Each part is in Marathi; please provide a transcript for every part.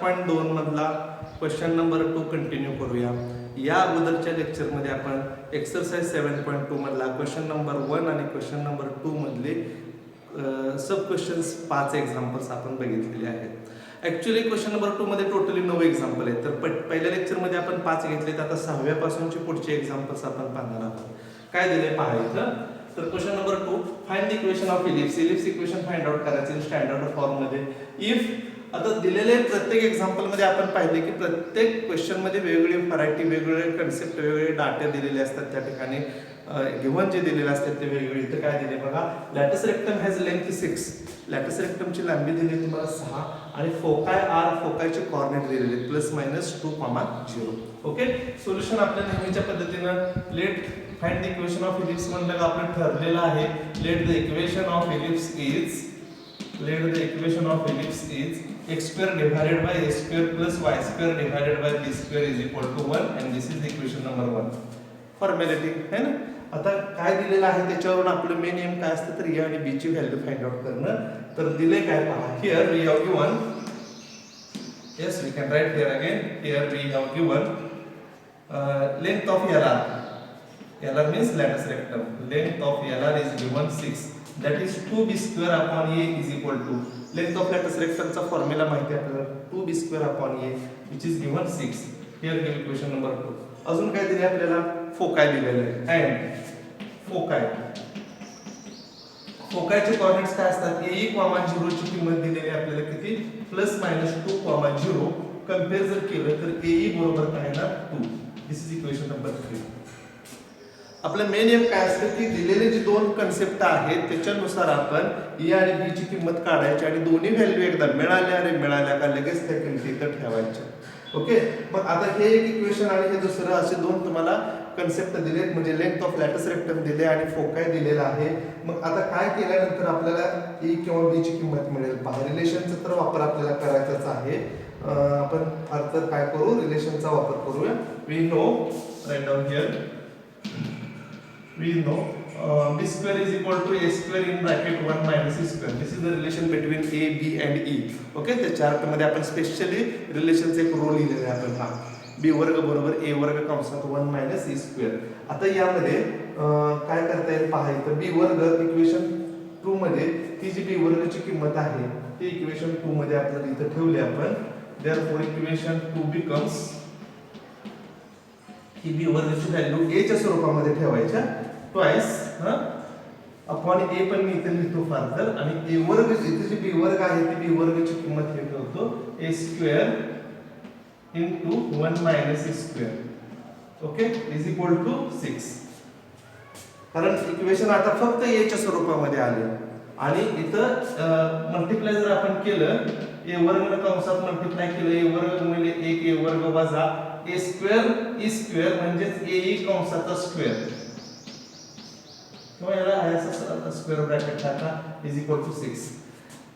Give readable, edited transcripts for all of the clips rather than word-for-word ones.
5.2 मधला क्वेश्चन नंबर 2 कंटिन्यू करूया. या अगोदरच्या लेक्चरमध्ये आपण एक्सरसाइज 7.2 मधला क्वेश्चन नंबर 1 आणि क्वेश्चन नंबर 2 मधले सब क्वेश्चन्स 5 एक्झाम्पल्स आपण बघितलेले आहेत. ॲक्च्युली क्वेश्चन नंबर 2 मध्ये टोटली 9 एक्झाम्पल आहेत. तर पहिल्या लेक्चरमध्ये आपण 5 घेतलेत. आता 6व्या पासूनचे पुढचे एक्झाम्पल्स आपण पाहणार आहोत. काय दिले पहा इथं. तर question number 2, find the equation of ellipse. Ellipse equation find out करायचे स्टँडर्ड फॉर्म मध्ये. इफ आता दिलेले प्रत्येक एक्झाम्पल मध्ये आपण पाहिले की प्रत्येक क्वेश्चन मध्ये वेगवेगळी व्हरायटी, वेगवेगळे कन्सेप्ट, वेगवेगळे डाटे दिलेले असतात. त्या ठिकाणी गिव्हन जे दिलेले असतात ते वेगवेगळे. इथं काय दिले बघा. Latus rectum has length 6. Latus रेक्टमची लांबी दिली तुम्हाला 6 आणि फोकाय आर, फोकायचे कॉर्डिनेट दिलेले +-2,0. ओके. सोल्युशन आपल्या नेहमीच्या पद्धतीनं let find the equation of ellipse म्हणलं का आपलं ठरलेलं आहे. Late the equation of ellipse is x² divided by a² plus y² divided by b² is equal to 1 and this is equation number 1. Formality है ना. आता काय दिलेलं आहे त्याच्यावरून आपलं मेन एम काय असतं तर a आणि b ची व्हॅल्यू फाइंड आउट करणं. तर दिले काय पहा. Here we have given, yes we can write here again. Here we have given length of LR means lattice rectum. Length of LR is given 6. That is 2b² upon a is equal to length of lattice rectum चा फॉर्म्युला माहिती आहे आपल्याला 2b² upon a which is given 6. Here give equation number 2. अजून काय दिले आपल्याला. फोकाय दिलेले आहे. and फोकायचे कोऑर्डिनेट्स काय असतात. a, 0 ची किंमत दिलेली आहे आपल्याला किती +-2,0. कंपेअर जर केलं तर a बरोबर काय ना 2. दिस इज इक्वेशन नंबर 3. आपलं मेन एम काय असतं की दिलेले जे दोन कन्सेप्ट आहेत त्याच्यानुसार आपण ए आणि बी ची किंमत काढायची आणि दोन्ही व्हॅल्यू एकदा मिळाल्या का लगेच त्या किमती इथं ठेवायच्या. ओके. मग आता हे एक इक्वेशन आणि हे दुसरं असे दोन तुम्हाला कन्सेप्ट दिलेत. म्हणजे लेंथ ऑफ लॅटिस रेक्टम दिले आणि फोकाय दिलेला आहे. मग आता काय केल्यानंतर आपल्याला ए किंवा बी ची किंमत मिळेल. पहा रिलेशनचा तर वापर आपल्याला करायचाच आहे. आपण अर्थ काय करू, रिलेशनचा वापर करूया. We know, write down here, we know b² is equal to a² in bracket 1 minus e². This is the relation between a, b and e. Okay. त्या चार्ट मध्ये आपण स्पेशली रिलेशनचा एक रोल लिहिलेला आहे. आपण हा b² बरोबर a² कंसात 1 minus e². आता यामध्ये काय करता येईल पहा. इथं b² इक्वेशन 2 मध्ये ती जी b² ची किंमत आहे ती इक्वेशन 2 मध्ये आपल्याला इथं ठेवली आपण. therefore इक्वेशन 2 becomes ही b² ची व्हॅल्यू a च्या स्वरूपामध्ये ठेवायच्या ट्वाइस अपॉन a पण मी इथे लिहितो फार्दर आणि a² इथे जी b² आहे ती b² ची किंमत हे ठेवतो a² into 1 minus e². Okay. Is equal to 6. कारण इक्वेशन आता फक्त a च्या स्वरूपामध्ये आले आणि इथं मल्टिप्लाय जर आपण केलं a² कंसात मल्टिप्लाय केलं a² गुणिले 1 a² वजा a² e² म्हणजेच a कंसाचा स्क्वेअर किंवा याला असं स्क्वेअर ब्रॅकेट टाका इज इक्वल टू 6.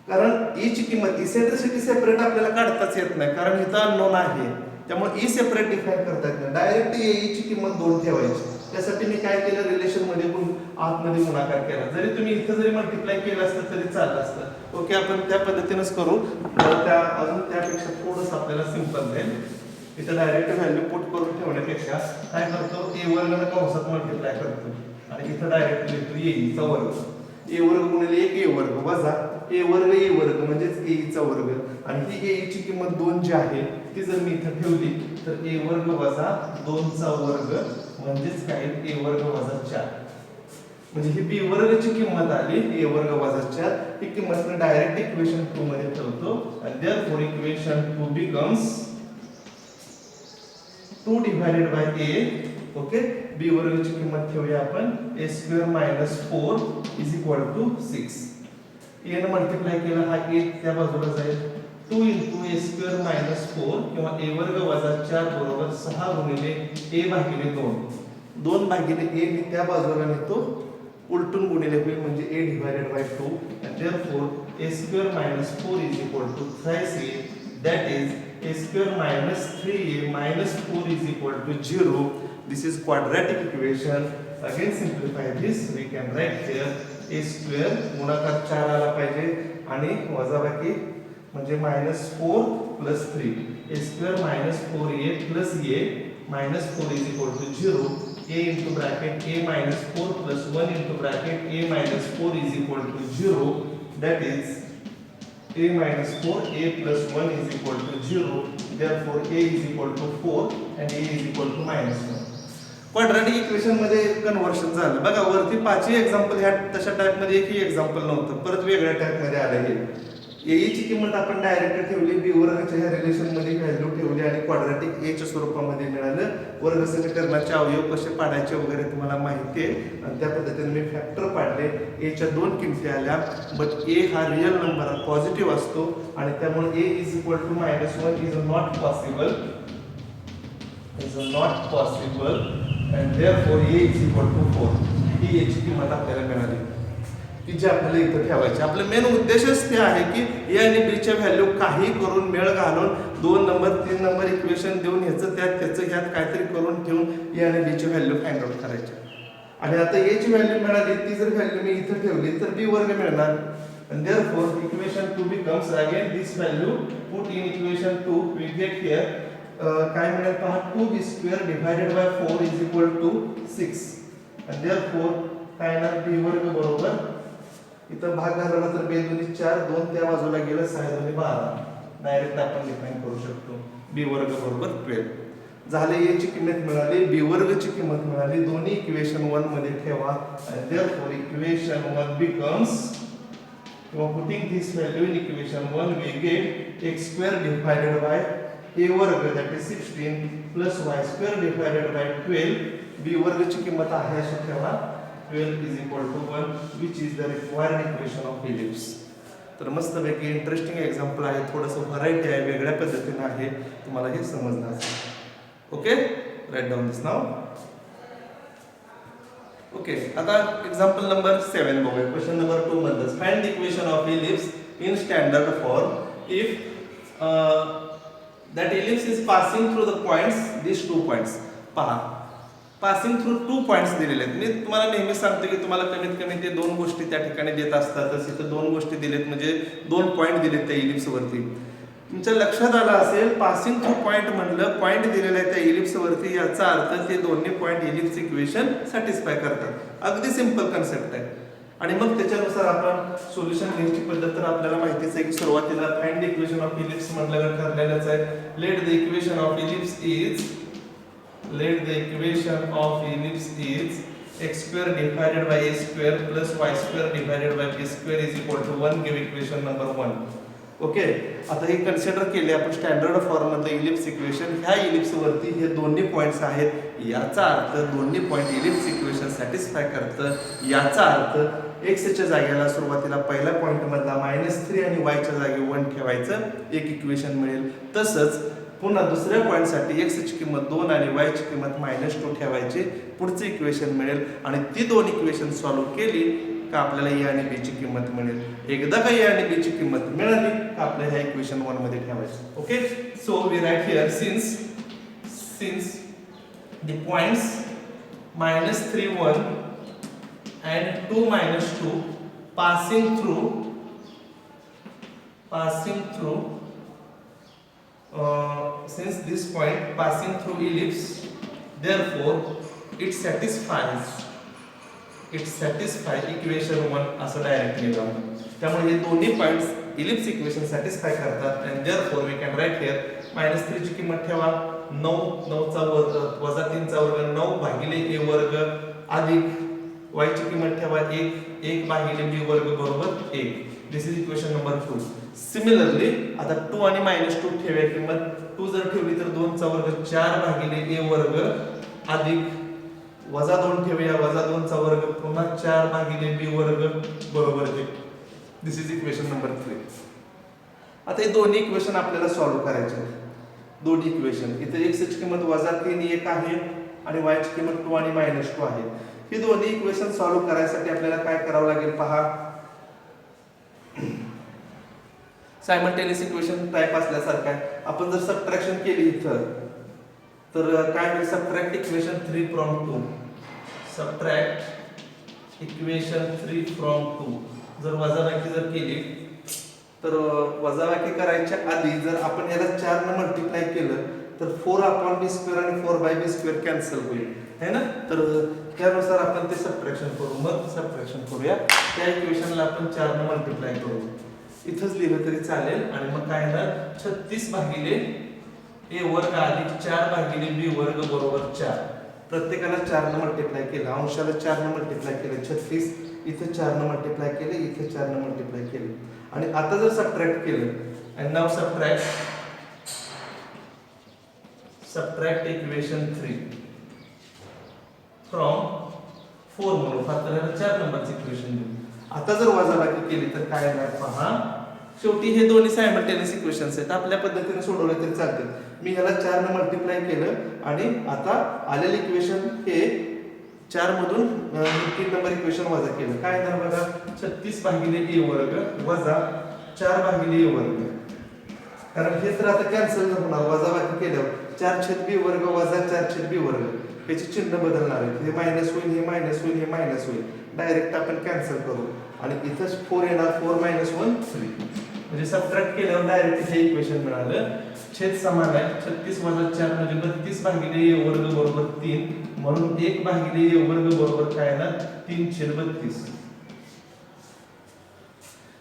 कारण e ची किंमत इसेंट्रिसिटी सेपरेट आपल्याला काढताच येत नाही कारण इथं अननोन आहे. त्यामुळे e सेपरेट डिफाइन करता येत नाही. डायरेक्ट e ची किंमत 2 ठेवायची. त्यासाठी मी काय केलं, रिलेशन मध्ये आतमध्ये गुणाकार केला. जरी तुम्ही इथं जरी मल्टिप्लाय केलं असतं तरी चाललं असतं. ओके. आपण त्या पद्धतीनेच करू. त्या अजून त्यापेक्षा थोडंसं आपल्याला सिंपल जाईल. इथं डायरेक्ट व्हॅल्यू पुट करून ठेवण्यापेक्षा काय करतो a² कंसात मल्टिप्लाय करतो आणि इथं डायरेक्ट लिहितो a चा वर्ग. a² गुणिले 1 a² वजा a² म्हणजेच a चा वर्ग आणि ही a ची किंमत 2 जी आहे ती जर मी इथं ठेवली तर a² वजा 2 चा वर्ग म्हणजेच काय a² वजा 4. म्हणजे ही b² ची किंमत आली a² वजा 4. ही किंमत मी डायरेक्ट इक्वेशन 2 मध्ये ठेवतो आणि therefore equation 2 becomes 2 divided by a. Okay. b² ची किंमत ठेवूया आपण a² minus 4 is equal to 6. a ने मल्टिप्लाय केला हा a त्या बाजूला जाईल 2 into a² minus 4 किंवा a² वजा 4 बरोबर 6 गुणिले a भागिले 2. 2 भागिले a मी त्या बाजूला नेतो उलटून गुणिले होईल म्हणजे a divided by 2 and therefore a² minus 4 is equal to 3a. That is a² minus 3a minus 4 is equal to 0. This is quadratic equation. Again simplify this. We can write here a² गुणाकार 4 आला पाहिजे आणि वजाबाकी म्हणजे -4 plus 3. A square minus 4a plus a minus 4 is equal to 0. A into bracket a minus 4 plus 1 into bracket a minus 4 is equal to 0. That is a minus 4, a plus 1 is equal to 0. Therefore a is equal to 4 and a is equal to minus 1. Quadratic equation मध्ये कन्व्हर्शन झालं बघा. वरती 5ही एक्झाम्पल ह्या तशा टाइप मध्ये एकही एक्झाम्पल नव्हतं, परत वेगळ्या टाइप मध्ये आलं. हे ए ची किंमत आपण डायरेक्ट ठेवली, बी वर्गाच्या ह्या रिलेशन मध्ये व्हॅल्यू ठेवली आणि क्वाड्रॅटिक ए च्या स्वरूपामध्ये मिळालं. वर्ग समीकरणाचे अवयव कसे पाडायचे वगैरे तुम्हाला माहिती आहे आणि त्या पद्धतीने मी फॅक्टर पाडले. ए च्या दोन किमती आल्या, बट ए हा रिअल नंबर पॉझिटिव्ह असतो आणि त्यामुळे a is equal to -1 is not possible, and therefore a is equal to 4. ही याची किंमत आपल्याला मिळाली की जी आपल्याला इथं ठेवायची. आपलं मेन उद्देशच ते आहे की ए आणि बी च्या व्हॅल्यू काही करून मेळ घालून 2 नंबर 3 नंबर इक्वेशन देऊन ह्याचं त्याचं ह्यात काहीतरी करून ठेवून ए आणि बी ची व्हॅल्यू फाइंड आउट करायची. आणि आता ए ची व्हॅल्यू मिळाली, ती जर व्हॅल्यू मी इथं ठेवली तर बी वर्ग मिळणार. and therefore equation 2 becomes again this value put in equation 2 we get here काय मिळेल पहा 2b² divided by 4 is equal to 6 and therefore काय येणार b वर्ग बरोबर इथं भाग घालवला तर b दुनी 4 2 त्या बाजूला गेलं 6 दुनी 12 डायरेक्ट आपण डिफाइन करू शकतो b वर्ग बरोबर 12 झाले. a ची किंमत मिळाली, b वर्ग ची किंमत मिळाली, दोन्ही इक्वेशन 1 मध्ये ठेवा and therefore equation 1 becomes putting this value in equation 1 we get x² divided by a वर्ग that is 16 plus y square divided by 12. b वर्ग ची किंमत आहे अशी ठेवा 12 is equal to 1 which is the required equation of ellipse. तर मस्त पैकी इंटरेस्टिंग एक्झाम्पल आहे, थोडंसं व्हरायटी आहे, वेगळ्या पद्धतीने आहे, तुम्हाला हे समजणार. ओके, राईट डाऊन दिस नाव. ओके, आता एक्झाम्पल नंबर 7 बघूया. क्वेश्चन नंबर 2 मध्ये find the equation of ellipse in standard form if that ellipse is passing through the points these 2 points. पहा, पासिंग थ्रू 2 पॉइंट्स दिलेले आहेत. मी तुम्हाला नेहमी सांगतो की तुम्हाला कमीत कमी ते 2 गोष्टी त्या ठिकाणी देत असतात. तसे इथं 2 गोष्टी दिलेत म्हणजे 2 पॉइंट दिलेत त्या इलिप्स वरती. तुमच्या लक्षात आलं असेल पासिंग थ्रू पॉइंट म्हणलं, पॉइंट दिलेला आहे त्या इलिप्स वरती, याचा अर्थ ते दोन्ही पॉइंट इलिप्स इक्वेशन सॅटिस्फाय करतात. अगदी सिंपल कन्सेप्ट आहे. आणि मग त्याच्यानुसार आपण सोल्युशन लिहायची पद्धत तर आपल्याला माहितीच आहे की सुरुवातीला find the equation of ellipse म्हटल्यावर ठरलेलंच आहे. Late the equation of ellipse is x² divided by a² plus y² divided by b² is equal to 1. Give equation number 1. Okay, आता हे कन्सिडर केले आपण स्टँडर्ड फॉर्म मध्ये इलिप्स इक्वेशन. ह्या इलिप्स वरती हे दोन्ही पॉइंट्स आहेत, याचा अर्थ दोन्ही पॉइंट इलिप्स इक्वेशन सॅटिस्फाय करतं. याचा अर्थ x च्या जागेला सुरुवातीला पहिल्या पॉइंट मधला -3 आणि y च्या जागी 1 ठेवायचं, एक इक्वेशन मिळेल. तसंच पुन्हा दुसऱ्या पॉइंट साठी x ची किंमत 2 आणि y ची किंमत -2 ठेवायची, पुढचे इक्वेशन मिळेल. आणि ती दोन इक्वेशन सॉल्व्ह केली का आपल्याला a आणि b ची किंमत मिळेल. एकदा का a आणि b ची किंमत मिळाली का आपल्याला ह्या इक्वेशन 1 मध्ये ठेवायचं. Okay, so we write here since the points -3 1 and 2 -2 passing through since this point passing through ellipse, therefore it satisfies equation 1 असं डायरेक्टली लिहू. त्यामुळे हे दोन्ही पॉइंट्स इलिप्स इक्वेशन सॅटिस्फाय करतात and therefore we can write here -3 ची किंमत ठेवा 9 9 चा वर्ग वजा 3 चा वर्ग 9 भागिले a वर्ग अधिक y ची किंमत ठेवा 1 भागिले b वर्ग बरोबर 1. दिस इज इक्वेशन नंबर 2. सिमिलरली आता 2 आणि -2 ठेवूया किंमत. 2 जर ठेवली तर 2 चा वर्ग 4 भागिले a वर्ग अधिक वजा 2 ठेवूया वजा 2 चा वर्ग पुन्हा 4 भागिले b वर्ग बरोबर 1. दिस इज इक्वेशन नंबर 3. आता हे दोन्ही इक्वेशन आपल्याला सॉल्व्ह करायचे आहेत. दोन्ही इक्वेशन इथे x ची किंमत -3 1 आहे आणि y ची किंमत 2 आणि -2 आहे. ही दोन्ही इक्वेशन सॉल्व्ह करायसाठी आपल्याला काय करावं लागेल पहा. सायमल्टेनियस इक्वेशन टाइप असल्यासारखं आहे. आपण जर सबट्रॅक्शन केली इथं तर काय होईल. Subtract equation 3 from 2. Subtract equation 3 from 2 जर वजाबाकी जर केली तर वजाबाकी करायच्या आधी जर आपण याला 4 ने मल्टिप्लाय केलं तर 4/b² आणि 4/b² कॅन्सल होईल है ना. तर त्यानुसार आपण ते सबट्रॅक्शन करू. मग सबट्रॅक्शन करूया. त्या इक्वेशनला आपण 4 ने मल्टिप्लाय करू. इथंच लिहिलं तरी चालेल. आणि मग काय येणार 36 भागिले a वर्ग अधिक 4 भागिले b वर्ग बरोबर 4. प्रत्येकाला 4 ने मल्टिप्लाय केलं. अंशाला 4 ने मल्टिप्लाय केलं 36, इथं 4 ने मल्टिप्लाय केलं, इथं 4 ने मल्टिप्लाय केलं. आणि आता जर सबट्रॅक्ट केलं and now subtract equation 3 from 4 म्हणून फारतर 4 नंबरची इक्वेशन देऊ. आता जर वजाबाकी केली तर काय येणार पहा. शेवटी हे दोन्ही सायमल्टेनियस इक्वेशन्स आहेत. आपल्या पद्धतीने सोडवले तरी चालतील. मी याला 4 ने मल्टिप्लाय केलं आणि आता आलेले इक्वेशन हे 4 मधून 3 नंबर इक्वेशन वजा केलं. काय येणार बघा 36 भागिले a वर्ग वजा 4 भागिले a वर्ग. कारण हे तर आता कॅन्सल होणार वजाबाकी केल्यावर 4/b वर्ग वजा 4/b वर्ग याची चिन्ह बदलणार आहे. हे मायनस होईल, हे मायनस होईल, हे मायनस होईल. डायरेक्ट आपण कॅन्सल करू आणि इथंच 4 येणार. 4 - 1 3. म्हणजे सबट्रॅक्ट केल्यावर डायरेक्ट हे इक्वेशन मिळालं. छेद समान आहे. 36 वजा 4 म्हणजे 32 भागिले a वर्ग बरोबर 3. म्हणून 1 भागिले a वर्ग बरोबर काय येणार 3/32.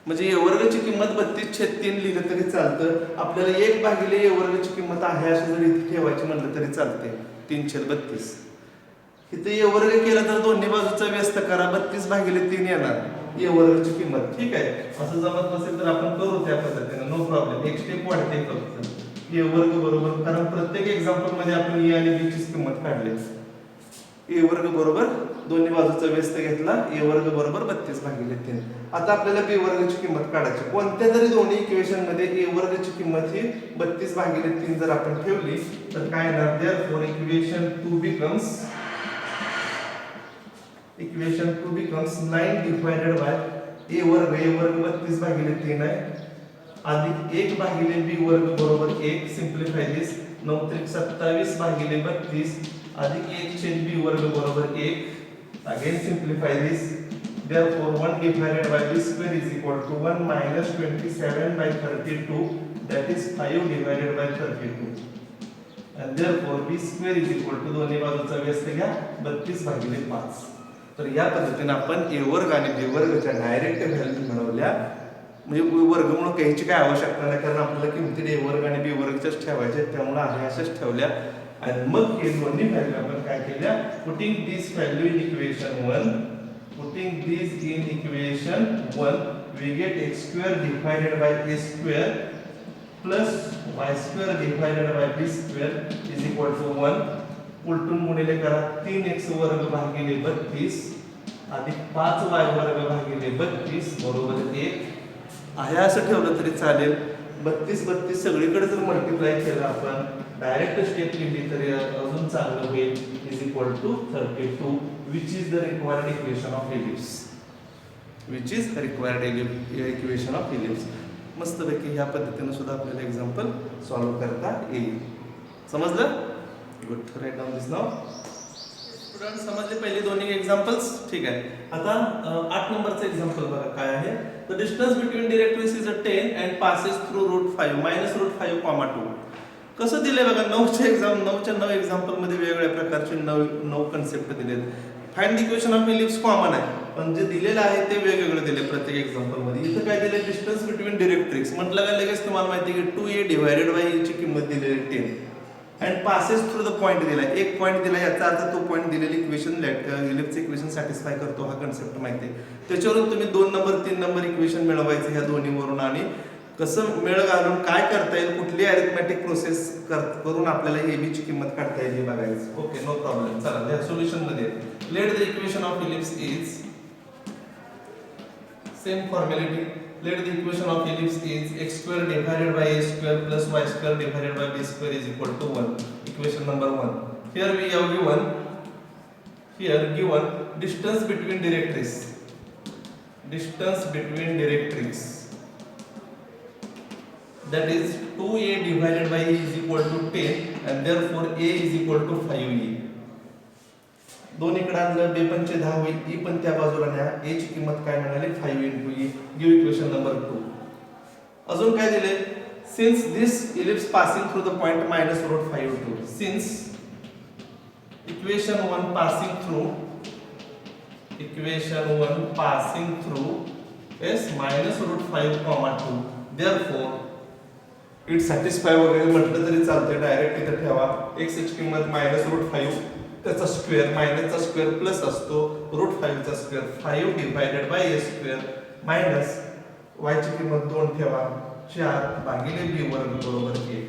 म्हणजे a वर्गची किंमत 32/3 लिहिलं तरी चालतं. आपल्याला 1 भागिले a वर्गची किंमत आहे अशी जर इथे ठेवायची म्हणलं तरी चालते 3/32. इथे a वर्ग केला तर दोन्ही बाजूचा व्यस्त करा. 32 भागिले 3 येणार a वर्गची किंमत. ठीक आहे. असं जमत नसेल तर आपण करू त्या पद्धतीने. No problem. एक स्टेप वाढते फक्त. a वर्ग बरोबर कारण प्रत्येक एक्झाम्पल मध्ये आपण a आणि b ची किंमत काढली. a वर्ग बरोबर दोन्ही बाजूचा व्यस्त घेतला. a वर्ग बरोबर 32 भागिले 3. आता आपल्याला b वर्गची किंमत काढायची. कोणत्या तरी दोन्ही इक्वेशन मध्ये a वर्गची किंमत ही 32 भागिले 3 जर आपण ठेवली तर काय येणार therefore equation 2 becomes 9 divided by a वर्ग 32 भागिले 3 आहे अधिक 1 भागिले b वर्ग बरोबर 1. सिंप्लिफाय दिस. 9 × 3 = 27 भागिले 32 अधिक 1/b वर्ग बरोबर 1. Again सिंप्लिफाय this. Therefore 1 divided by b square is equal to 1 minus 27/32, that is 5 divided by 32. And therefore b square is equal to दोन्ही बाजूचा व्यस्त घ्या 32 भागिले 5. तर या पद्धतीने आपण a वर्ग आणि b वर्गच्या डायरेक्ट व्हॅल्यू मिळवल्या. म्हणजे वर्गमूळ घ्यायची काय आवश्यकता नाही कारण आपल्याला किमती a वर्ग आणि b वर्गच्याच ठेवायचे. त्यामुळे आहे अशाच ठेवल्या. आणि मग हे दोन्ही व्हॅल्यू आपण काय केल्या putting this value in equation 1. Putting these in equation 1, we get x² divided by a² plus y² divided by b² is equal to 1. उलटून गुणिले करा 3x वर्ग भागिले 32 अधिक 5y वर्ग भागिले 32 बरोबर 1. आहे असं ठेवलं तरी चालेल. 32 सगळीकडे जर मल्टिप्लाय केलं आपण डायरेक्ट स्टेप लिहिली तरी अजून चांगलं होईल. Is equal to 32 which is the required equation of ellipse. which is required equation of ellipse. मस्तपैकी ह्या पद्धतीने सुद्धा आपल्याला एक्झाम्पल सॉल्व्ह करता येईल. समजलं? गुड. राईट डाऊन दिस नाव. स्टुडंट समजले पहिले दोन्ही एक्झाम्पल्स. ठीक आहे. आता 8 नंबरचं एक्झाम्पल बघा काय आहे. The distance between directrix is 10 and passes through √5 -√5, 2. कसं दिले बघा 9च्या 9 एक्झाम्पल मध्ये वेगवेगळ्या प्रकारचे 9 कन्सेप्ट दिलेत. Find the equation of ellipse common आहे पण जे दिलेलं आहे ते वेगवेगळे दिले प्रत्येक एक्झाम्पल मध्ये. इथं काय दिले डिस्टन्स बिटवीन डिरेक्ट्रिक्स म्हटलं का लगेच तुम्हाला माहिती आहे की 2a डिवायडेड बाय ची किंमत दिलेली 10 and passes through the point दिला. एक पॉईंट दिला याचा अर्थ तो पॉईंट दिलेली इक्वेशन इलिप्सचे इक्वेशन सॅटिस्फाय करतो. हा कन्सेप्ट माहिती आहे. त्याच्यावरून तुम्ही 2 नंबर 3 नंबर इक्वेशन मिळवायचे ह्या दोन्हीवरून आणि कसं मेळ घालून काय करता येईल कुठली अरिथमॅटिक प्रोसेस करून आपल्याला ए बी ची किंमत काढता येईल हे बघायचं. Okay no problem. चला त्या सोल्युशन मध्ये let the equation of ellipse is same formality. Let the equation of ellipse is x² divided by a² plus y² divided by b² is equal to 1. Equation number 1. Here we have given distance between directrix. Distance between directrix. That is 2a divided by e is equal to 10 and therefore a is equal to 5e. दोन्हीकडे आणलं b पण 10 होईल e पण त्या बाजूला न्या. a ची किंमत काय मिळाली 5 × e. Give equation number 2. अजून काय दिले, since this ellipse passing through the point minus root 5 2, since equation 1 passing through S minus root 5 2, therefore it satisfy वगैरे म्हटलं तरी चालतंय, डायरेक्ट इथे ठेवा. x ची किंमत मायनस रूट 5 त्याचा स्क्वेअर मायनसचा स्क्वेअर प्लस असतो रूट 5 चा square 5 divided by a square minus y ची किंमत 2 ठेवा 4 भागिले b वर्ग बरोबर 1.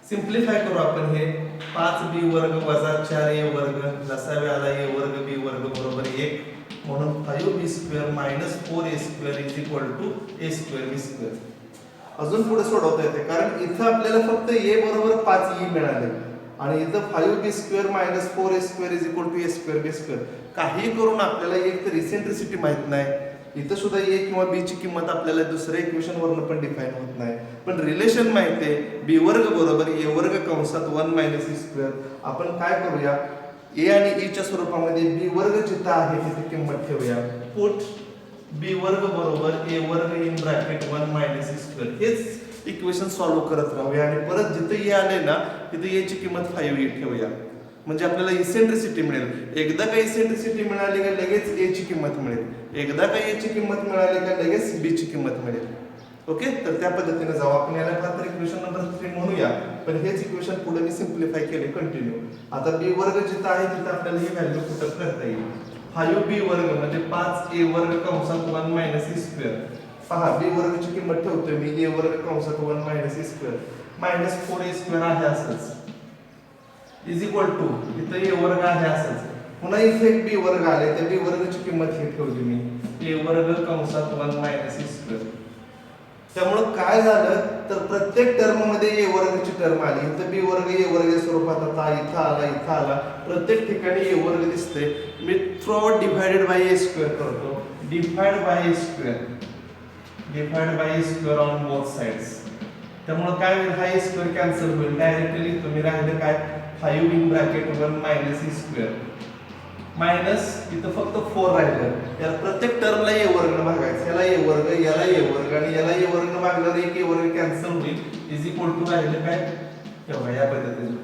सिंप्लिफाय करू आपण हे 5b वर्ग वजा 4a वर्ग लसाव्याला a वर्ग b वर्ग बरोबर 1 म्हणून 5b square minus 4a square is equal to a square b square. अजून पुढे सोडवता येते कारण इथं आपल्याला फक्त a बरोबर 5e मिळाले आणि इथं 5b square minus 4a square is equal to a square b square. काही करून आपल्याला एक तर इसेंट्रिसिटी माहित नाही, इथं सुद्धा a किंवा b ची किंमत आपल्याला दुसऱ्या इक्वेशन वरून पण डिफाइन होत नाही, पण रिलेशन माहिती आहे b वर्ग बरोबर a वर्ग कंसात 1 मायनस e स्क्वेअर. आपण काय करूया, a आणि e च्या स्वरूपामध्ये b वर्ग जिथं आहे तिथे किंमत ठेवूया. पुट b वर्ग बरोबर a वर्ग in bracket 1 minus e square. हेच इक्वेशन सॉल्व्ह करत राहूया आणि परत जिथे e आले ना तिथे a ची किंमत 5e ठेवूया म्हणजे आपल्याला इसेंट्रिसिटी मिळेल. एकदा का इसेंट्रिसिटी मिळाली का लगेच a ची किंमत मिळेल, एकदा का a ची किंमत मिळाली का लगेच b ची किंमत मिळेल. ओके, तर त्या पद्धतीने जाऊ आपण. याला फार इक्वेशन नंबर 3 म्हणूया, पण हेच इक्वेशन पुढे मी सिंप्लिफाय केले कंटिन्यू. आता b वर्ग जिथं आहे तिथं आपल्याला ही व्हॅल्यू पुटअप करता येईल. 5b वर्ग म्हणजे 5a वर्ग कंसात 1 मायनस e स्क्वेअर. पहा b वर्गची किंमत ठेवतोय मी a वर्ग कंसात 1 minus e square minus 4a square आहे असंच इज इक्वल टू इथं a वर्ग आहे असंच. पुन्हा इथे एक b वर्ग आले तर b वर्गची किंमत ही ठेवली मी a वर्ग कंसात 1 मायनस e स्क्वेअर. त्यामुळं काय झालं तर प्रत्येक टर्म मध्ये a वर्गची टर्म आली, इथं b वर्ग a वर्ग या स्वरूपात आता इथं आला प्रत्येक ठिकाणी a वर्ग दिसते. मी through divided by a square करतो, divide by a square on both sides. त्यामुळे काय होईल, हा a स्क्वेअर कॅन्सल होईल, डायरेक्टली तुम्ही राहिले काय 5 in bracket 1 minus e square minus इथं फक्त 4 राहिलं. याला प्रत्येक टर्मला a वर्ग भागायचं, याला a वर्ग याला a वर्ग आणि याला a वर्ग भागल्यावर एक a वर्ग कॅन्सल होईल इज इक्वल टू राहिलं काय तेव्हा या पद्धतीने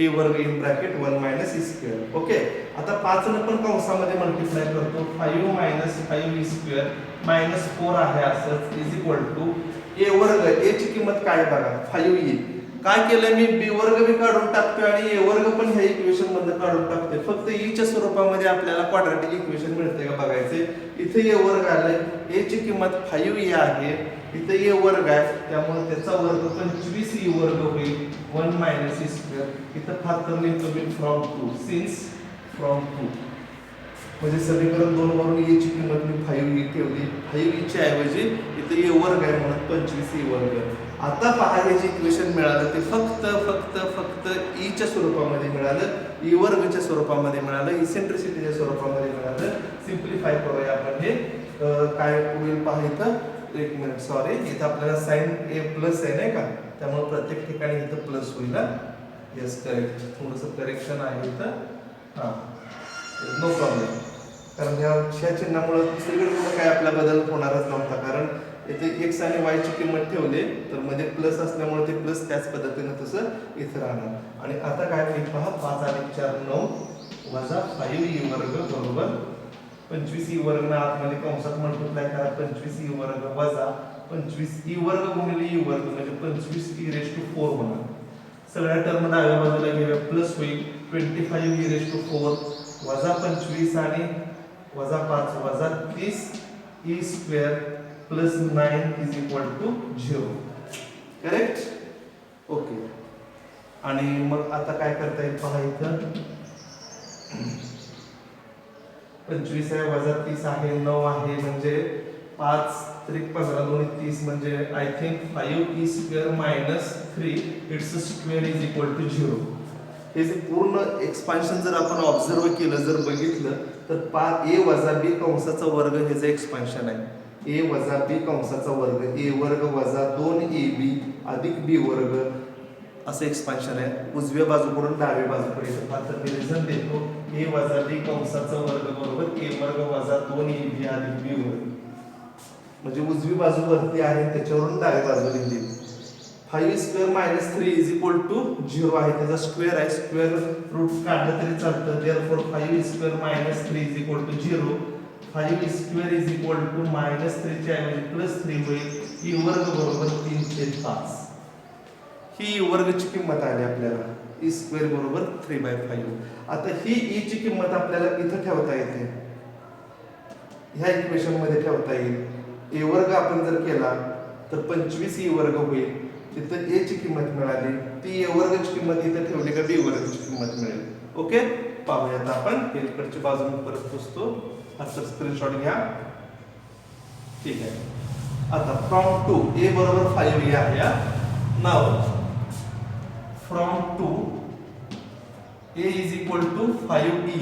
a वर्ग in bracket 1 minus e square. Okay, आता 5 ने पण कंसामध्ये मल्टिप्लाय करतो 5 मायनस 5e स्क्वेअर मायनस 4 आहे असंच इज इक्वल टू a वर्ग, a ची किंमत काय बघा 5e. काय केलंय मी b वर्ग बी काढून टाकतोय आणि a वर्ग पण ह्या इक्वेशन मध्ये काढून टाकतोय. फक्त e च्या स्वरूपामध्ये आपल्याला क्वाड्रॅटिक इक्वेशन मिळते का बघायचे. इथे a वर्ग आलाय, a ची किंमत 5e आहे, इथे a वर्ग आहे त्यामुळे त्याचा वर्ग 25e वर्ग होईल 1 मायनस e स्क्वेअर. इथं फातर लिहितो मी फ्रॉम 2 सिन्स फ्रॉम 2 म्हणजे समीकरण 2 वरून e ची किंमत मी 5e ठेवली, 5e च्या ऐवजी इथे a वर्ग आहे म्हणून 25e वर्ग. आता पहा हे जे इक्वेशन मिळालं ते फक्त e च्या स्वरूपामध्ये मिळालं, e वर्गच्या स्वरूपामध्ये मिळालं, इसेंट्रिसिटीच्या स्वरूपामध्ये मिळालं. सिंप्लिफाय करूया आपण हे काय होईल पहा. इथं एक मिनिट सॉरी, इथं आपल्याला साइन a प्लस आहे नाही का, त्यामुळे प्रत्येक ठिकाणी इथं प्लस होईल. यस करेक्ट, थोडंसं करेक्शन आहे इथं. हां नो प्रॉब्लेम, कारण ह्या चिन्हामुळे दुसरीकडे काय आपला बदल होणारच नव्हता, कारण इथे x आणि y ची किंमत ठेवली तर मध्ये प्लस असल्यामुळे ते प्लस त्याच पद्धतीने तसं इथं राहणार. आणि आता काय होईल पहा 5 अधिक 4 9 वजा 5e वर्ग बरोबर 25e वर्ग ना आतमध्ये कंसात मल्टिप्लाय करा 25e वर्ग वजा 25e वर्ग गुणिले e वर्ग म्हणजे 25e⁴ होणार. सगळ्या टर्म डाव्या बाजूला घेऊया प्लस होईल 25e⁴ वजा 25 आणि वजा 5 वजा 30e square plus 9 is equal to 0. Correct. Okay, आणि मग आता काय करता येईल पहा. इथं 25 आहे वजा 30 आहे 9 आहे म्हणजे 5 त्रिक 15 दोन्ही 30 म्हणजे I think 5e square minus 3 it's square is equal to 0. हे जे पूर्ण एक्सपान्शन जर आपण ऑब्झर्व केलं, जर बघितलं तर a वजा b कंसाचा वर्ग हे जे एक्सपान्शन आहे, a वजा b कंसाचा वर्ग a वर्ग वजा 2ab अधिक b वर्ग असं एक्सपान्शन आहे. उजव्या बाजूकडून डाव्या बाजूकडे फार मी रिझन देतो. a वजा b कंसाचा वर्ग बरोबर a वर्ग वजा 2ab अधिक b वर्ग. म्हणजे उजवी बाजू वरती आहे त्याच्यावरून डावी बाजू लिहिली. 5 square minus 3 is equal to 0 आहे, त्याचा स्क्वेअर आहे, स्क्वेअर रूट काढलं तरी चालतं. Therefore 5 square minus 3 is equal to 0. 5 square is equal to minus 3 च्या ऐवजी प्लस 3 होईल. ई वर्ग बरोबर 3/5. ही वर्गची किंमत आली आपल्याला. ई स्क्वेअर बरोबर 3/5. आता ही ई ची किंमत आपल्याला इथं ठेवता येते, ह्या इक्वेशन मध्ये ठेवता येईल. ए वर्ग आपण जर केला तर 25 ई वर्ग होईल. तिथं ए ची किंमत मिळाली, ती ए वर्गची किंमत इथं ठेवली का बी वर्गची किंमत मिळेल. ओके, पाहूयात आपण इकडची बाजू परत पुसतो. आता स्क्रीनशॉट घ्या. ठीक आहे. आता फ्रॉम टू ए बरोबर 5 ए आहे. Now from two a is equal to 5e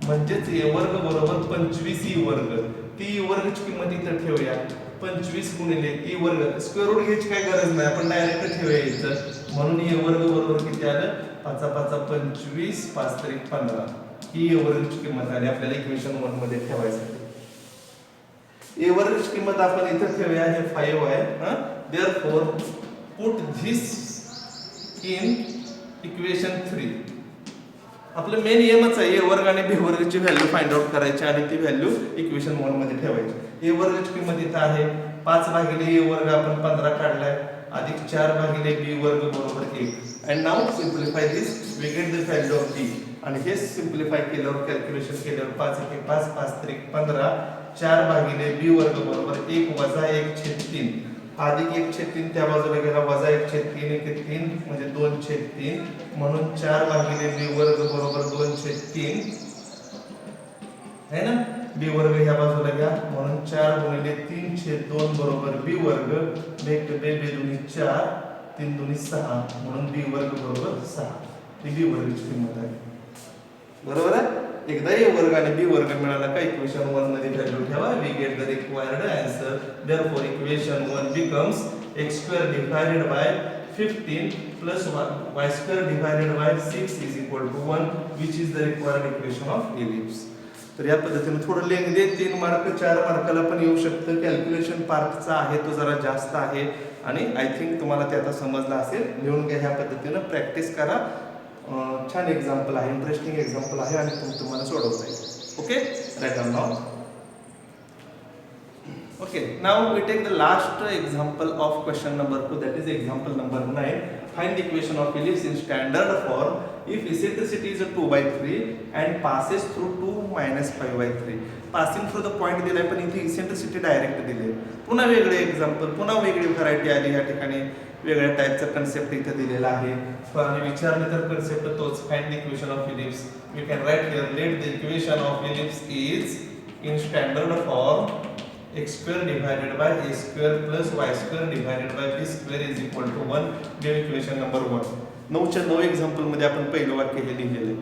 म्हणजेच ए वर्ग बरोबर 25e वर्ग. ती ई वर्गची किंमत इथं ठेवूया. 25 गुणिले ई वर्ग, स्क्वेअर रूट घ्यायची काय गरज नाही, आपण डायरेक्ट ठेवूया इथं. म्हणून ए वर्ग बरोबर किती आलं, 5 5 25, 5 3 15. ही ए वर्गची किंमत आली आपल्याला इक्वेशन 1 मध्ये ठेवायसाठी. ए वर्गची किंमत आपण इथं ठेवूया, हे 5 आहे. Therefore put this in equation 3. आपलं मेन एमच आहे ए वर्ग आणि बी वर्गची व्हॅल्यू फाइंड आउट करायची आणि ती व्हॅल्यू इक्वेशन 1 मध्ये ठेवायची. ए वर्गची किंमत इथं आहे 5 भागिले ए वर्ग आपण 15 काढलाय, अधिक 4 भागिले बी वर्ग बरोबर 1. And now simplify this, we get the value of b. आणि हे सिम्प्लिफाय केल्यावर, कॅल्क्युलेशन केल्यावर 5 1 5 5 3 15. 4 भागिले बी वर्ग बरोबर 1 वजा 1/3. अधिक 1/3 त्या बाजूला गेला, वजा 1/3 1/3 म्हणजे 2/3. म्हणून 4 भागिले बी वर्ग बरोबर 2/3 है ना. बी वर्ग ह्या बाजूला घ्या, म्हणून 4 गुणिले 3/2 बरोबर बी वर्ग. बे दुनी 4, 3 दुनी 6, म्हणून बी वर्ग बरोबर 6. ही बी वर्गची किंमत आहे. बरोबर आहे. एकदा ए वर्ग आणि बी वर्ग मिळाला का इक्वेशन 1 मध्ये व्हॅल्यू ठेवा. We get the required answer. Therefore equation 1 becomes x² divided by 15 plus y² divided by 6 is equal to 1, which is the required equation of ellipse. तर या पद्धतीने थोडं लेंदी 3 मार्क 4 मार्काला पण येऊ शकतं. कॅल्क्युलेशन पार्टचा आहे तो जरा जास्त आहे आणि आय थिंक तुम्हाला ते आता समजलं असेल. लिहून घ्या, ह्या पद्धतीनं प्रॅक्टिस करा. छान एक्झाम्पल आहे, इंटरेस्टिंग एक्झाम्पल आहे आणि तुम्हाला सोडवता येईल. Okay, write down now. Okay, now we take the last example of question number 2, that is example number 9. Find the equation of ellipse in standard form if eccentricity is 2/3 and passes through 2 minus 5/3. Passing through the point दिलाय पण इथे eccentricity डायरेक्ट दिले. पुन्हा वेगळे एक्झाम्पल, पुन्हा वेगळी व्हरायटी आली. या ठिकाणी वेगळ्या टाईपचा कन्सेप्ट इथे दिलेला आहे. आणि विचारले तर कन्सेप्ट तोच, find the equation of ellipse. We can write here, let the equation of ellipse is in standard form x² divided by a² plus y² divided by b² is equal to 1. हे इक्वेशन नंबर 1. 9च्या 9 एक्झाम्पल मध्ये आपण पहिलं वाक्य हे लिहिलेलं आहे.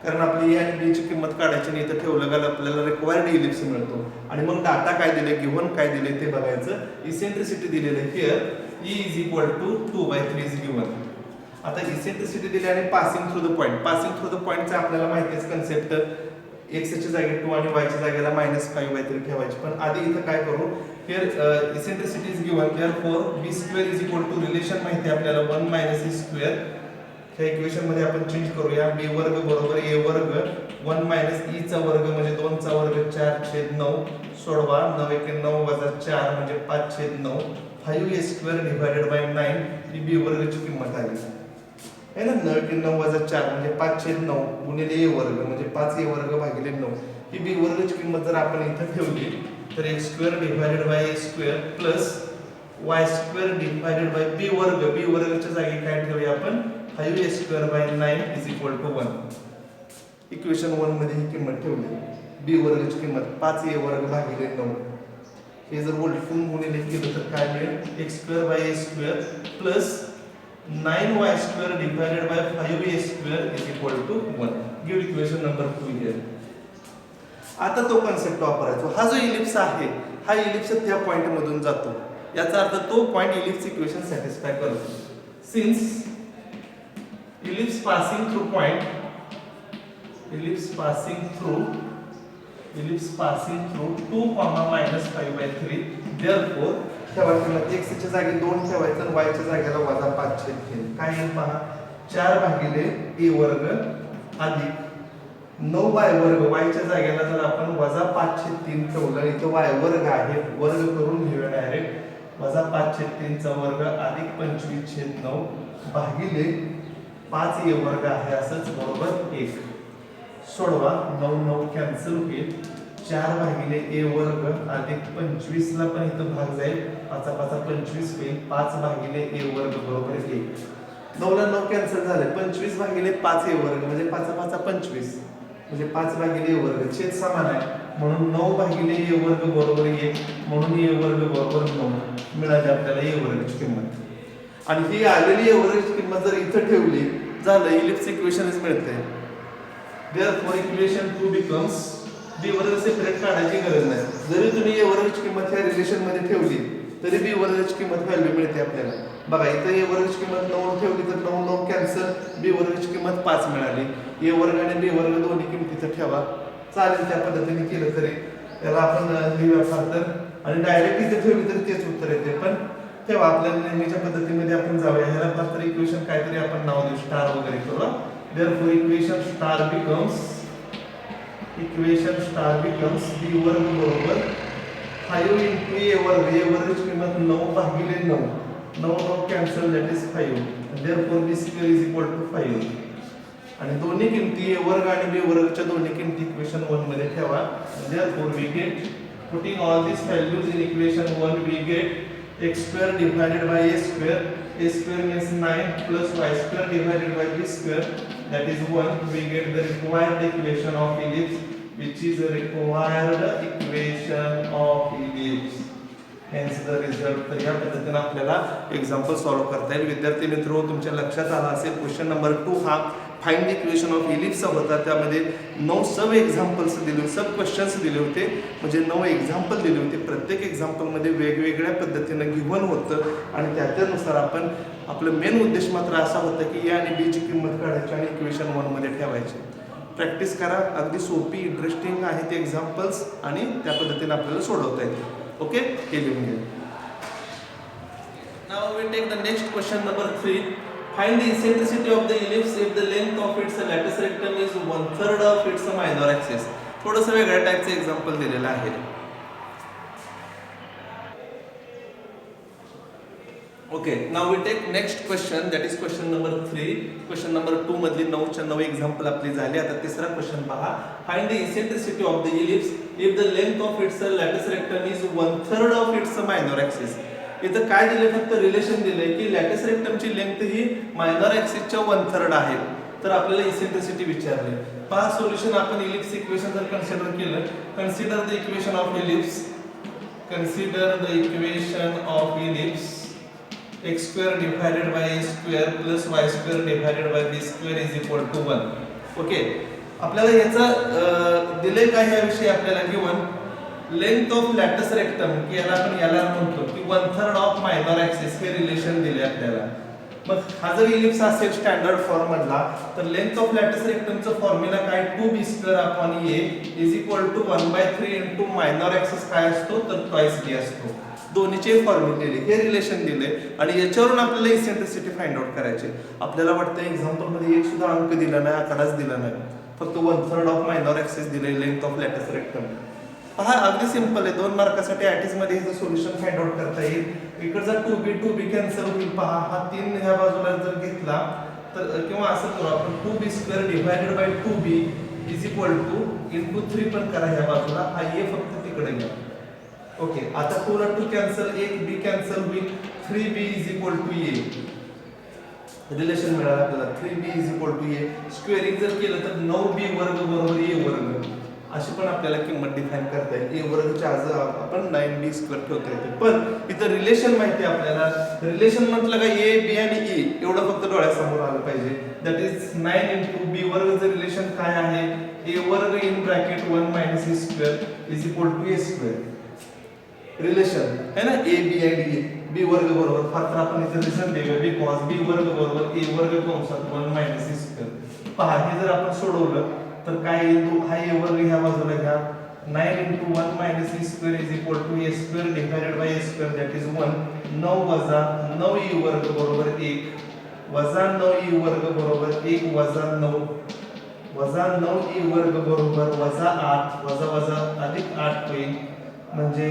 कारण आपली ए आणि बी ची किंमत काढायची नाही, तर ठेवलं का आपल्याला रिक्वायर्ड एलिप्स मिळतो. आणि मग डाटा काय दिले, गिव्हन काय दिले ते बघायचं. इसेंट्रिसिटी दिलेलं आहे here, E is equal to 2/3 is given. आता इसेंट्रिसिटी दिली आणि passing through the point. Passing through the पॉइंटचा आपल्याला माहिती आहे कन्सेप्ट. x च्या जागी 2 आणि y च्या जागेला -5/3 ठेवायची. पण आधी इथं काय करू, here eccentricity is given, therefore b² is equal to relation माहिती आहे आपल्याला 1 - e². ह्या इक्वेशन मध्ये आपण चेंज करूया. b वर्ग बरोबर a वर्ग 1 - e चा वर्ग म्हणजे 2 चा वर्ग 4/9. सोडवा, 9 × 9 वजा 4 म्हणजे 5/9. 5a² डिवाइडेड बाय 9 ही बी वर्गची किंमत आली है ना. 9 × 9 वजा 4 म्हणजे 5/9 गुणिले a वर्ग म्हणजे 5a वर्ग भागिले 9. ही बी वर्गची किंमत जर आपण इथं ठेवली तर x² divided by a² plus y² divided by b वर्ग. b वर्गच्या जागी काय ठेवूया आपण, 5a² by 9 is equal to 1. Equation 1 मध्ये ही किंमत ठेवली. b वर्गची किंमत 5a वर्ग भागिले 9. हे जर उलटून गुणिले केलं तर काय मिळेल, x² by a² plus 9y² divided by 5a² is equal to 1. Give equation number 2 here. आता तो कन्सेप्ट वापरायचा. हा जो इलिप्स आहे, हा इलिप्स त्या पॉइंट मधून जातो. याचा अर्थ तो पॉइंट इलिप्स इक्वेशन सॅटिस्फाय करतो. Since ellipse passing through point, ellipse passing through ellipse passing through 2, -5/3. Therefore ठेवा किंमत x च्या जागी 2 ठेवायचं आणि y च्या जागेला -5/3. काय येईल पहा 4 भागिले a वर्ग अधिक 9y वर्ग. y च्या जागेला जर आपण -5/3 ठेवलं, इथं y वर्ग आहे, वर्ग करून घेऊया डायरेक्ट. -5/3 चा वर्ग अधिक 25/9 भागिले 5a वर्ग आहे असंच बरोबर 1. सोडवा 9 9 कॅन्सल होईल. 4 भागिले a वर्ग अधिक 25 ला पण इथं भाग जाईल, 5 5 25 होईल. 5 भागिले a वर्ग बरोबर 1. 9 ला 9 कॅन्सल झाले. 25 भागिले 5a वर्ग म्हणजे 5 5 25 म्हणजे 5 भागिले a वर्ग छेद समान आहे म्हणून 9 भागिले a वर्ग बरोबर 1 म्हणून a वर्ग बरोबर 9 मिळाली आपल्याला a वर्गाची किंमत. आणि ही आलेली a वर्गाची किंमत जर इथं ठेवली झालं इलिप्स इक्वेशनच मिळते. Therefore equation 2 becomes b वर्ग सेपरेट काढायची गरज नाही. जरी तुम्ही a वर्गाची किंमत ह्या रिलेशन मध्ये ठेवली तरी b वर्गाची किंमत व्हॅल्यू मिळते आपल्याला. बघा इथं a वर्गाची किंमत 9 ठेवली तर 9 9 कॅन्सल, b वर्गाची किंमत 5 मिळाली. a वर्ग आणि b वर्ग दोन्ही किंमतीचं ठेवा चालेल. त्या पद्धतीने केलं तरी त्याला आपण लिहूया फार तर, आणि डायरेक्ट इथे ठेवली तरी तेच उत्तर येते. पण तेव्हा आपल्याला नेहमीच्या पद्धतीमध्ये आपण जाऊया. ह्याला फार तर इक्वेशन काहीतरी आपण नाव देऊ स्टार वगैरे करू. Therefore equation star becomes b वर्ग बरोबर 5 into a वर्ग. a वर्गाची किंमत 9 भागिले 9, 9 9 cancel, that is 5. Therefore b square is equal to 5. आणि दोन्ही किमती a वर्ग आणि b वर्गच्या दोन्ही किमती इक्वेशन 1 मध्ये ठेवा. Therefore we get, putting all these values in equation 1, we get x square divided by a square. A square means 9 plus y square divided by b square, that is 1. We get the required equation of ellipse, which is a required equation of ellipse. Hence the result. तर या पद्धतीने आपल्याला एक्झाम्पल सॉल्व्ह करता येईल. विद्यार्थी मित्र तुमच्या लक्षात आला असेल क्वेश्चन नंबर 2 हा find the equation of ellipse होता. त्यामध्ये 9 सब एक्झाम्पल्स दिले, सब क्वेश्चन्स दिले होते, म्हणजे 9 एक्झाम्पल दिले होते. प्रत्येक एक्झाम्पलमध्ये वेगवेगळ्या पद्धतीनं गिव्हन होतं आणि त्यानुसार आपण आपलं मेन उद्देश मात्र असा होता की ए आणि बी ची किंमत काढायची आणि इक्वेशन 1 मध्ये ठेवायची. प्रॅक्टिस करा, अगदी सोपी इंटरेस्टिंग आहे ते एक्झाम्पल्स आणि त्या पद्धतीने आपल्याला सोडवता येते. ओके, हे लिहून घ्या. Now we take the next question number 3. Find the eccentricity of the ellipse if the length of its lateral rectum is 1/3 of its minor axis. थोडंसं वेगळ्या टाईपचं एक्झाम्पल दिलेलं आहे. Okay, now we take next question, that is question number 3. Question number 2 मधली 9 एक्झाम्पल आपली झाली. आता तिसरा क्वेश्चन पहा. Find the eccentricity of the ellipse if the length of its lattice rectum is 1/3 of its minor axis. इथं काय दिले, फक्त रिलेशन दिले की लॅटिस रेक्टमची लेंथ ही मायनर ॲक्सिसच्या 1/3 आहे. तर आपल्याला इसेंट्रिसिटी विचारली. पहा सोल्युशन आपण इलिप्स इक्वेशन जर कन्सिडर केलं, consider the equation of ellipse, consider the equation of ellipse x square divided by a square plus y square divided by b square is equal to 1. Okay, आपल्याला याचा दिले काय याविषयी आपल्याला given length of lattice rectum की याला आपण याला म्हणतो की 1/3 ऑफ मायनर ॲक्सिस हे रिलेशन दिले आपल्याला. मग हा जर इलिप्स असेल स्टँडर्ड फॉर्म मधला तर लेंथ ऑफ लॅटिस रेक्टमचा फॉर्म्युला काय 2b² upon a is equal to 1/3 minor मायनर ॲक्सिस काय असतो तर ट्वाइस b असतो. दोन्हीचे फॉर्म्युले दिले, हे रिलेशन दिले आणि याच्यावरून आपल्याला इसेंट्रिसिटी फाइंड आउट करायचे. आपल्याला वाटतं एक्झाम्पल मध्ये एक सुद्धा अंक दिला नाही, आकडाच दिला नाही, फक्त 1/3 ऑफ मायनर ॲक्सिस दिले लेंथ ऑफ लॅटिस रेक्टम. पहा अगदी सिंपल आहे. 2 मार्कासाठी ॲटिस मध्ये हे सोल्युशन फाइंड आउट करता येईल. इकडचा 2b कॅन्सल होईल. पहा हा 3 ह्या बाजूला जर घेतला तर किंवा असं करू आपण 2b² divided by 2b is equal to into 3 पण करा ह्या बाजूला, हा a फक्त तिकडे घ्या. ओके, आता 2 ला 2 कॅन्सल, 1 b कॅन्सल होईल, 3b is equal to a. Relation मिळालं आपल्याला 3b is equal to a. Squaring जर केलं तर 9b वर्ग बरोबर a वर्ग अशी पण आपल्याला किंमत डिफाइन करता येईल. a वर्गच्या आज आपण 9b स्क्वेअर ठेवता येते. पण इथं रिलेशन माहिती आहे आपल्याला. रिलेशन म्हटलं का a b आणि e एवढं फक्त डोळ्यासमोर आलं पाहिजे. दॅट इज 9 into b वर्गचं रिलेशन काय आहे, a वर्ग in bracket 1 - a square is equal to a square. Relation है ना, a b आणि e, b वर्ग बरोबर फार तर आपण इथे रिलेशन देऊया बिकॉज b वर्ग बरोबर a वर्ग कंसात 1 - a स्क्वेअर. पहा हे जर आपण सोडवलं तर काय येईल, हा a वर्ग ह्या बाजूला घ्या, 9 into 1 minus e square is equal to a square divided by a square, that is 1. 9 वजा 9e वर्ग बरोबर 1 वजा 9e वर्ग बरोबर 1 वजा 9 वजा 9e वर्ग बरोबर वजा 8 वजा वजा अधिक 8 होईल, म्हणजे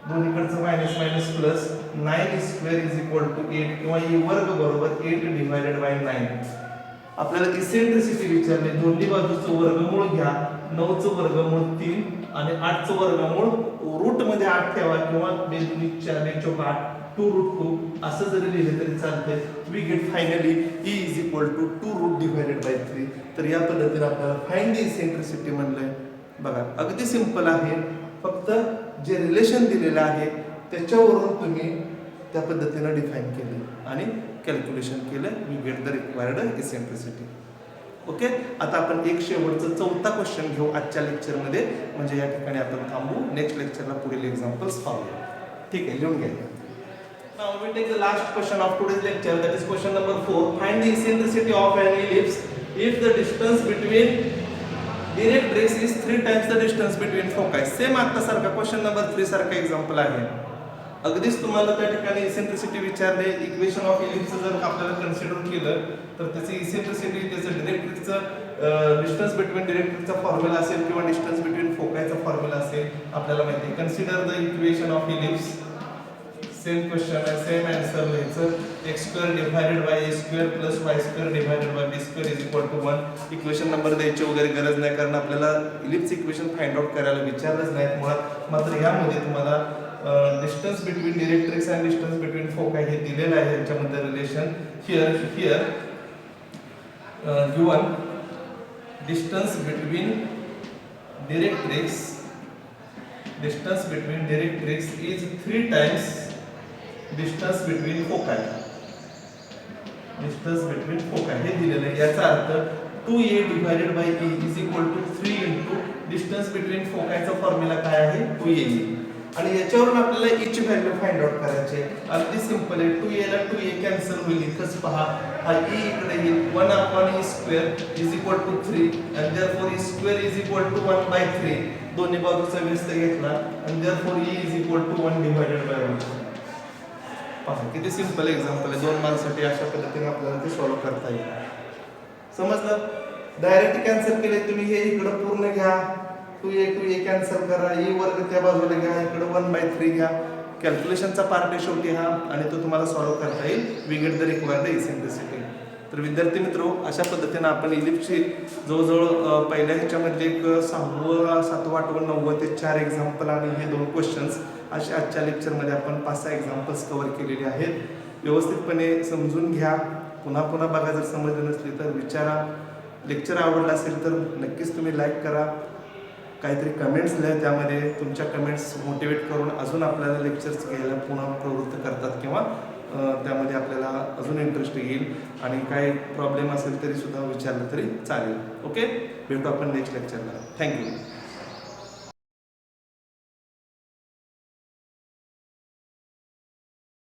दोन्हीकडचं minus minus plus 9 square is equal to 8 किंवा e वर्ग बरोबर 8 डिवायडेड बाय 9. आपल्याला इसेंट्रिसिटी विचारले, दोन्ही बाजूचं वर्गमूळ घ्या, 9चं वर्गमूळ 3 आणि 8चं वर्गमूळ रूट मध्ये 8 ठेवा किंवा 2 4 4 8 2 रूट 2 असं जरी लिहिले तरी चालते. We get finally e is equal to 2 root divided by 3. तर या पद्धतीने आपल्याला फाइंड द इसेंट्रिसिटी म्हणलंय. बघा अगदी सिंपल आहे, फक्त जे रिलेशन दिलेलं आहे त्याच्यावरून तुम्ही त्या पद्धतीने डिफाइन केले आणि कॅल्क्युलेशन केलं. We get the required eccentricity. Okay, आता आपण एक शेवटचा चौथा क्वेश्चन घेऊ आजच्या लेक्चरमध्ये, म्हणजे या ठिकाणी आपण थांबू. नेक्स्ट लेक्चरला पुढील एक्झाम्पल्स पाहूया. ठीक आहे, लिहून घ्या. Now we take the last question of today's lecture, that is question number 4. Find the eccentricity of an ellipse if the distance between directrix is 3 times the distance between foci. Same आता सारखा क्वेश्चन नंबर 3 सारखा एक्झाम्पल आहे. अगदीच तुम्हाला त्या ठिकाणी इसेंट्रिसिटी विचारले. इक्वेशन ऑफ इलिप्स जर आपल्याला कन्सिडर केलं तर त्याची इसेंट्रिसिटी, त्याचं डिरेक्ट्रिक्सचं डिस्टन्स बिटवीन डिरेक्ट्रिक्सचा फॉर्म्युला असेल किंवा डिस्टन्स बिटवीन फोकायचा फॉर्म्युला असेल, आपल्याला माहिती आहे. Consider the equation of ellipse. Same question आहे, सेम आन्सर लिहायचं. x square divided by a square plus y square divided by b square is equal to 1. Equation number द्यायची वगैरे गरज नाही, कारण आपल्याला इलिप्स इक्वेशन फाइंड आउट करायला विचारलंच नाहीत मुळात. मात्र यामध्ये तुम्हाला distance between directrix and distance between foci हे दिलेलं आहे. याच्यामध्ये relation here given distance between directrix is 3 times distance between foci. Distance between foci हे दिलेलं आहे. याचा अर्थ 2a divided by e is equal to 3 into distance between फोकायचा फॉर्म्युला काय आहे 2a. आणि याच्यावरून आपल्याला e ची व्हॅल्यू फाइंड आउट करायची आहे. अगदी सिंपल आहे. 2a ला 2a कॅन्सल होईल. इथंच पहा, हा e इकडे येईल. 1 upon e square is equal to 3 and therefore e square is equal to 1 by 3. दोन्ही बाजूचा व्यस्त घेतला and therefore e is equal to 1 divided by 1. पहा किती सिंपल एक्झाम्पल आहे. 2 मार्क्ससाठी अशा पद्धतीने आपल्याला ते सॉल्व्ह करता येईल. समजलं? डायरेक्ट कॅन्सल केले तुम्ही, हे इकडे पूर्ण घ्या, 2a कॅन्सल करा, e वर्ग त्या बाजूला घ्या, इकडे 1/3 घ्या. कॅल्क्युलेशनचा पार्ट आहे शेवटी हा, आणि तो तुम्हाला सॉल्व्ह करता येईल. We get the required eccentricity. तर विद्यार्थी मित्रो, अशा पद्धतीने आपण इलिप्सची जवळजवळ पहिल्या ह्याच्यामध्ये एक 6वा 7वा 8वा 9वा ते 4 एक्झाम्पल आणि हे 2 क्वेश्चन्स असे आजच्या लेक्चरमध्ये आपण 5-6 एक्झाम्पल्स कव्हर केलेले आहेत. व्यवस्थितपणे समजून घ्या. पुन्हा पुन्हा बघा. जर समजलं नसली तर विचारा. लेक्चर आवडलं असेल तर नक्कीच तुम्ही लाईक करा. काहीतरी कमेंट्स लिहा, त्यामध्ये तुमच्या कमेंट्स मोटिवेट करून अजून आपल्याला लेक्चर्स घ्यायला पुन्हा प्रवृत्त करतात किंवा त्यामध्ये आपल्याला अजून इंटरेस्ट येईल. आणि काही प्रॉब्लेम असेल तरी सुद्धा विचारलं तरी चालेल. ओके, भेटू आपण नेक्स्ट लेक्चरला. थँक्यू.